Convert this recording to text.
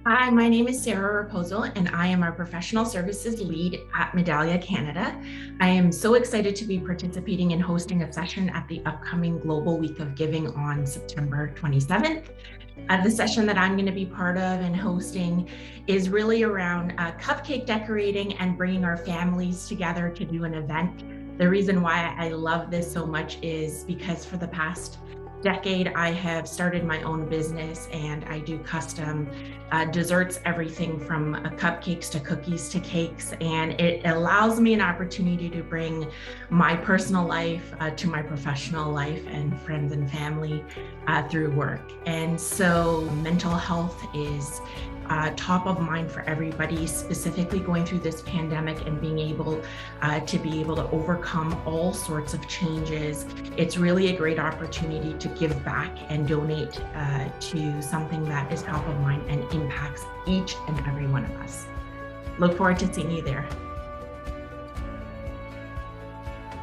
Hi, my name is Sarah Raposo, and I am our professional services lead at Medallia Canada. I am so excited to be participating and hosting a session at the upcoming Global Week of Giving on September 27th. The session that I'm going to be part of and hosting is really around cupcake decorating and bringing our families together to do an event. The reason why I love this so much is because for the past decade, I have started my own business and I do custom desserts, everything from cupcakes to cookies to cakes. And it allows me an opportunity to bring my personal life to my professional life and friends and family through work. And so mental health is top of mind for everybody, specifically going through this pandemic and being able to overcome all sorts of changes. It's really a great opportunity to give back and donate to something that is top of mind and impacts each and every one of us. Look forward to seeing you there.